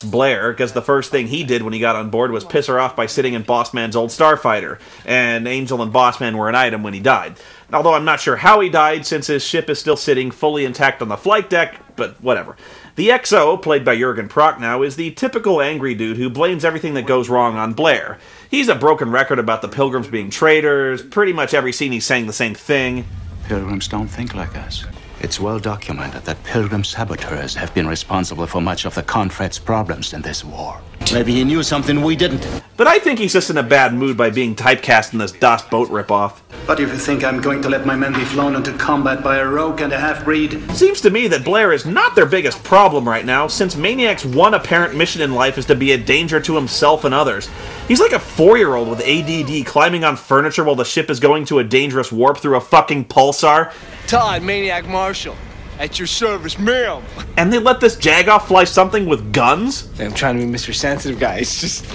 Blair, because the first thing he did when he got on board was piss her off by sitting in Bossman's old starfighter, and Angel and Bossman were an item when he died. Although I'm not sure how he died, since his ship is still sitting fully intact on the flight deck, but whatever. The XO, played by Jurgen Prochnow, is the typical angry dude who blames everything that goes wrong on Blair. He's a broken record about the Pilgrims being traitors. Pretty much every scene he's saying the same thing. Pilgrims don't think like us. It's well documented that Pilgrim saboteurs have been responsible for much of the Confederates' problems in this war. Maybe he knew something we didn't. But I think he's just in a bad mood by being typecast in this Das Boat ripoff. But if you think I'm going to let my men be flown into combat by a rogue and a half-breed? Seems to me that Blair is not their biggest problem right now, since Maniac's one apparent mission in life is to be a danger to himself and others. He's like a 4-year-old with ADD climbing on furniture while the ship is going to a dangerous warp through a fucking pulsar. Todd, Maniac Marshal. At your service, ma'am. And they let this Jagoff fly something with guns? I'm trying to be Mr. Sensitive Guy. It's just,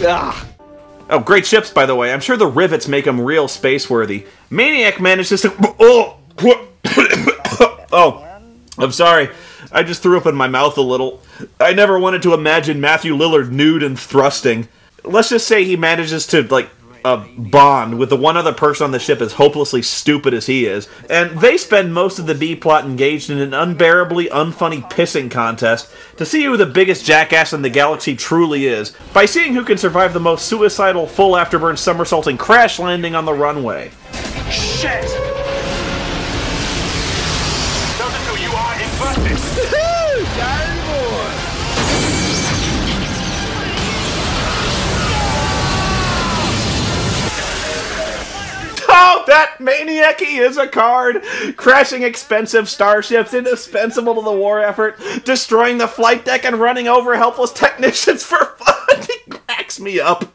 Oh, great ships, by the way. I'm sure the rivets make them real space-worthy. Maniac manages to... Oh, I'm sorry. I just threw up in my mouth a little. I never wanted to imagine Matthew Lillard nude and thrusting. Let's just say he manages to, like, bond with the one other person on the ship as hopelessly stupid as he is, and they spend most of the B-plot engaged in an unbearably unfunny pissing contest to see who the biggest jackass in the galaxy truly is, by seeing who can survive the most suicidal, full afterburn somersaulting crash landing on the runway. Shit! Delta 2, you are inverted! Oh, that Maniac, he is a card! Crashing expensive starships, indispensable to the war effort, destroying the flight deck and running over helpless technicians for fun! He cracks me up.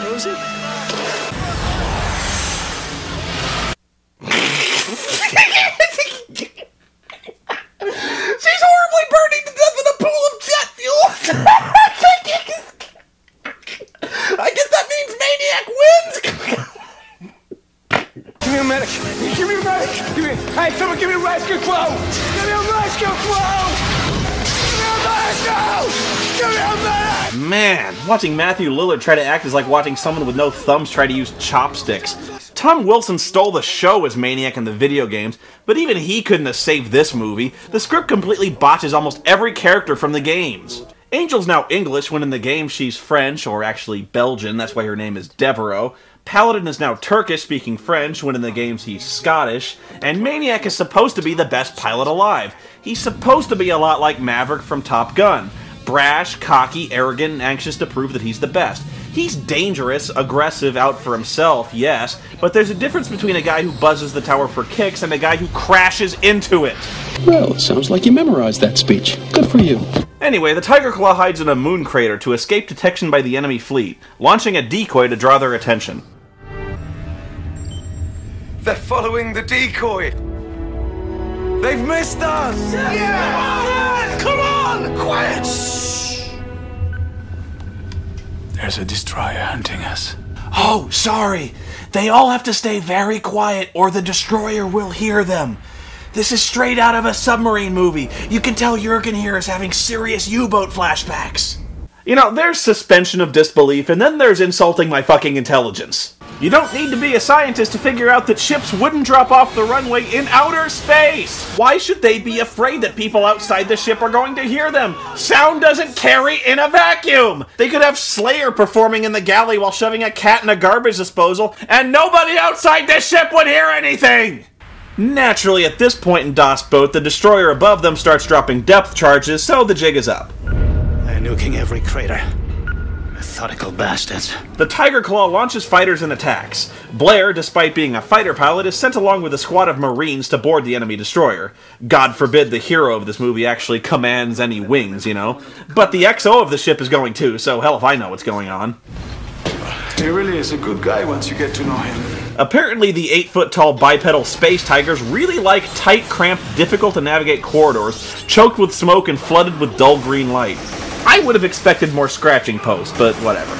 Rosie? She's horribly burning to death in a pool of jet fuel! I guess that means Maniac wins! Give me a medic! Give me a medic! Hey, someone give me a rescue quote! Give me a rescue quote! Give me a rescue! Give me a medic! Man, watching Matthew Lillard try to act is like watching someone with no thumbs try to use chopsticks. Tom Wilson stole the show as Maniac in the video games, but even he couldn't have saved this movie. The script completely botches almost every character from the games. Angel's now English, when in the game she's French, or actually Belgian, that's why her name is Devereaux. Paladin is now Turkish, speaking French, when in the games he's Scottish. And Maniac is supposed to be the best pilot alive. He's supposed to be a lot like Maverick from Top Gun. Brash, cocky, arrogant, and anxious to prove that he's the best. He's dangerous, aggressive, out for himself, yes, but there's a difference between a guy who buzzes the tower for kicks and a guy who crashes into it. Well, it sounds like you memorized that speech. Good for you. Anyway, the Tiger Claw hides in a moon crater to escape detection by the enemy fleet, launching a decoy to draw their attention. They're following the decoy! They've missed us! Yeah! Come on! Quiet! Shh! There's a destroyer hunting us. Oh, sorry. They all have to stay very quiet or the destroyer will hear them. This is straight out of a submarine movie. You can tell Jurgen here is having serious U-boat flashbacks. You know, there's suspension of disbelief, and then there's insulting my fucking intelligence. You don't need to be a scientist to figure out that ships wouldn't drop off the runway in outer space! Why should they be afraid that people outside the ship are going to hear them? Sound doesn't carry in a vacuum! They could have Slayer performing in the galley while shoving a cat in a garbage disposal, and nobody outside the ship would hear anything! Naturally, at this point in Das Boat, the destroyer above them starts dropping depth charges, so the jig is up. They're nuking every crater. Methodical bastards. The Tiger Claw launches fighters and attacks. Blair, despite being a fighter pilot, is sent along with a squad of Marines to board the enemy destroyer. God forbid the hero of this movie actually commands any wings, you know. But the XO of the ship is going too, so hell if I know what's going on. He really is a good guy once you get to know him. Apparently the 8-foot-tall bipedal space tigers really like tight, cramped, difficult-to-navigate corridors, choked with smoke and flooded with dull green light. I would have expected more scratching posts, but whatever.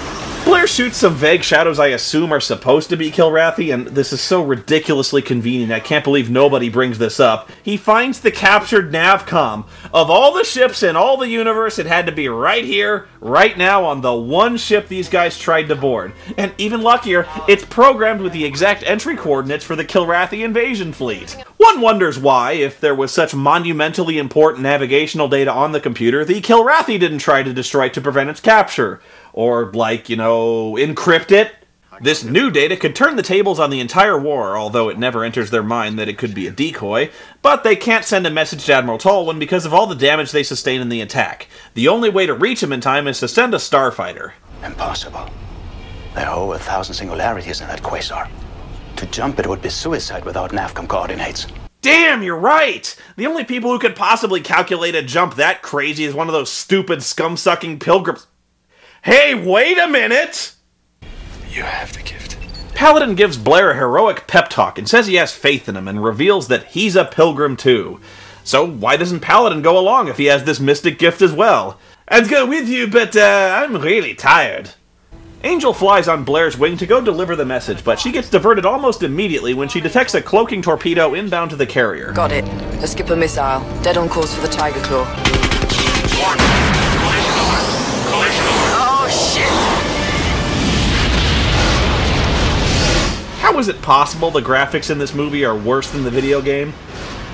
Blair shoots some vague shadows I assume are supposed to be Kilrathi, and this is so ridiculously convenient, I can't believe nobody brings this up. He finds the captured Navcom. Of all the ships in all the universe, it had to be right here, right now, on the one ship these guys tried to board. And even luckier, it's programmed with the exact entry coordinates for the Kilrathi invasion fleet. One wonders why, if there was such monumentally important navigational data on the computer, the Kilrathi didn't try to destroy it to prevent its capture. Or, like, you know, encrypt it. This new data could turn the tables on the entire war, although it never enters their mind that it could be a decoy. But they can't send a message to Admiral Tolwyn because of all the damage they sustain in the attack. The only way to reach him in time is to send a starfighter. Impossible. There are over 1,000 singularities in that quasar. To jump it would be suicide without NAVCOM coordinates. Damn, you're right! The only people who could possibly calculate a jump that crazy is one of those stupid scum-sucking pilgrims. Hey, wait a minute! You have the gift. Paladin gives Blair a heroic pep talk and says he has faith in him and reveals that he's a pilgrim too. So why doesn't Paladin go along if he has this mystic gift as well? I'd go with you, but I'm really tired. Angel flies on Blair's wing to go deliver the message, but she gets diverted almost immediately when she detects a cloaking torpedo inbound to the carrier. Got it. A skipper missile. Dead on course for the Tiger Claw. Oh, shit! How is it possible the graphics in this movie are worse than the video game?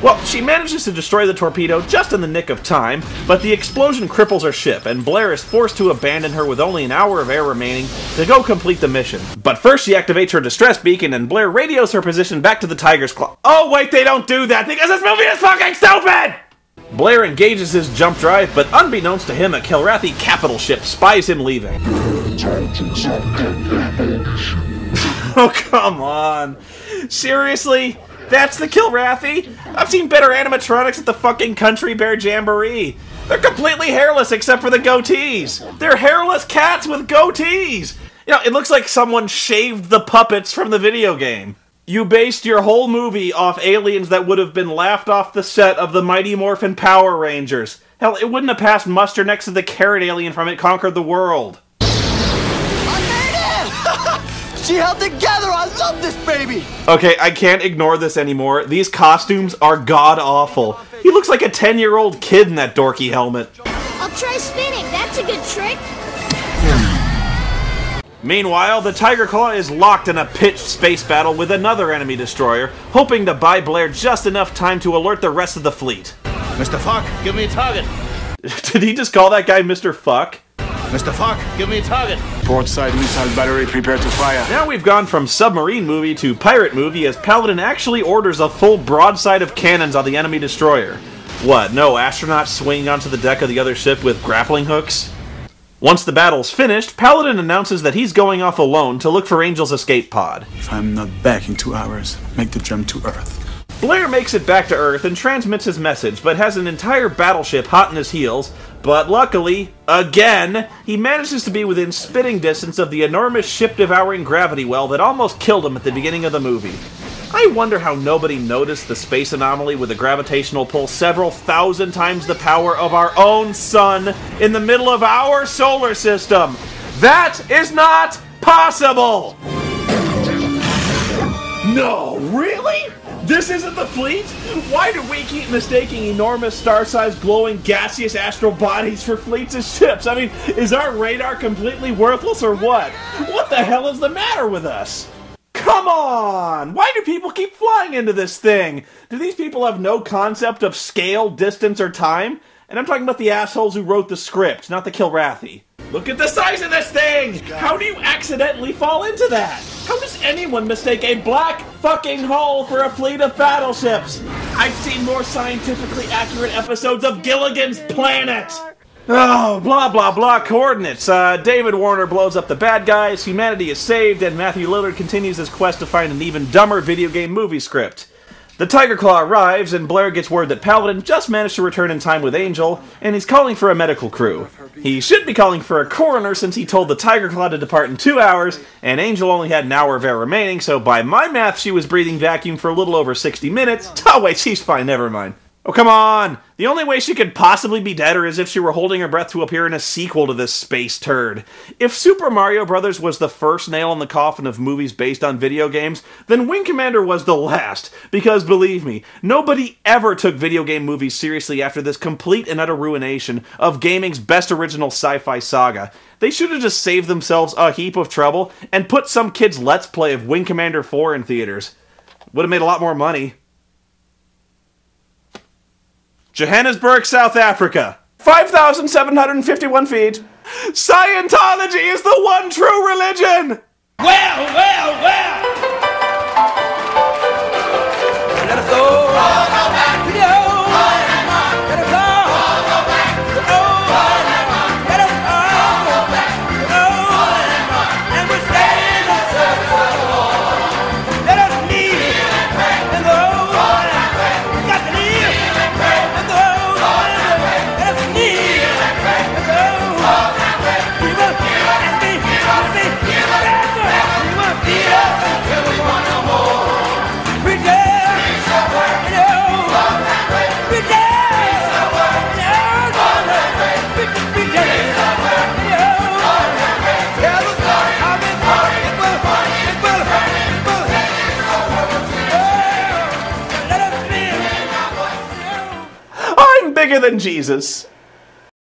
Well, she manages to destroy the torpedo just in the nick of time, but the explosion cripples her ship, and Blair is forced to abandon her with only an hour of air remaining to go complete the mission. But first she activates her distress beacon, and Blair radios her position back to the Tiger's Claw. Oh wait, they don't do that because this movie is fucking stupid! Blair engages his jump drive, but unbeknownst to him, a Kilrathi capital ship spies him leaving. Oh, come on. Seriously? That's the Kilrathi? I've seen better animatronics at the fucking Country Bear Jamboree. They're completely hairless except for the goatees. They're hairless cats with goatees. You know, it looks like someone shaved the puppets from the video game. You based your whole movie off aliens that would have been laughed off the set of the Mighty Morphin Power Rangers. Hell, it wouldn't have passed muster next to the carrot alien from It Conquered the World. She held together! I love this baby! Okay, I can't ignore this anymore. These costumes are god-awful. He looks like a 10-year-old kid in that dorky helmet. I'll try spinning. That's a good trick. Meanwhile, the Tiger Claw is locked in a pitched space battle with another enemy destroyer, hoping to buy Blair just enough time to alert the rest of the fleet. Mr. Fuck, give me a target. Did he just call that guy Mr. Fuck? Mr. Fuck, give me a target. Port side missile battery prepared to fire. Now we've gone from submarine movie to pirate movie as Paladin actually orders a full broadside of cannons on the enemy destroyer. What, no astronauts swinging onto the deck of the other ship with grappling hooks? Once the battle's finished, Paladin announces that he's going off alone to look for Angel's escape pod. If I'm not back in 2 hours, make the jump to Earth. Blair makes it back to Earth and transmits his message, but has an entire battleship hot in his heels. But luckily, again, he manages to be within spitting distance of the enormous ship-devouring gravity well that almost killed him at the beginning of the movie. I wonder how nobody noticed the space anomaly with a gravitational pull several thousand times the power of our own sun in the middle of our solar system. That is not possible! No, really? This isn't the fleet? Why do we keep mistaking enormous star-sized glowing gaseous astral bodies for fleets of ships? I mean, is our radar completely worthless or what? What the hell is the matter with us? Come on! Why do people keep flying into this thing? Do these people have no concept of scale, distance, or time? And I'm talking about the assholes who wrote the script, not the Kilrathi. Look at the size of this thing! How do you accidentally fall into that? How does anyone mistake a black fucking hole for a fleet of battleships? I've seen more scientifically accurate episodes of Gilligan's Planet! Oh, blah blah blah coordinates. David Warner blows up the bad guys, humanity is saved, and Matthew Lillard continues his quest to find an even dumber video game movie script. The Tiger Claw arrives, and Blair gets word that Paladin just managed to return in time with Angel, and he's calling for a medical crew. He should be calling for a coroner since he told the Tiger Claw to depart in 2 hours, and Angel only had an hour of air remaining, so by my math she was breathing vacuum for a little over 60 minutes. Oh wait, she's fine, never mind. Oh, come on! The only way she could possibly be dead is if she were holding her breath to appear in a sequel to this space turd. If Super Mario Bros. Was the first nail in the coffin of movies based on video games, then Wing Commander was the last. Because believe me, nobody ever took video game movies seriously after this complete and utter ruination of gaming's best original sci-fi saga. They should have just saved themselves a heap of trouble and put some kid's Let's Play of Wing Commander 4 in theaters. Would have made a lot more money. Johannesburg, South Africa. 5,751 feet. Scientology is the one true religion! Well! Let us go! To the old land. Let us go! To the old land. Let us go back to the old land. And we'll stay in the circle. Let us live in the old land. We got to live in the old land. Let us live in the old land. We will ask me, we will be up until we want no more. I'm bigger than Jesus.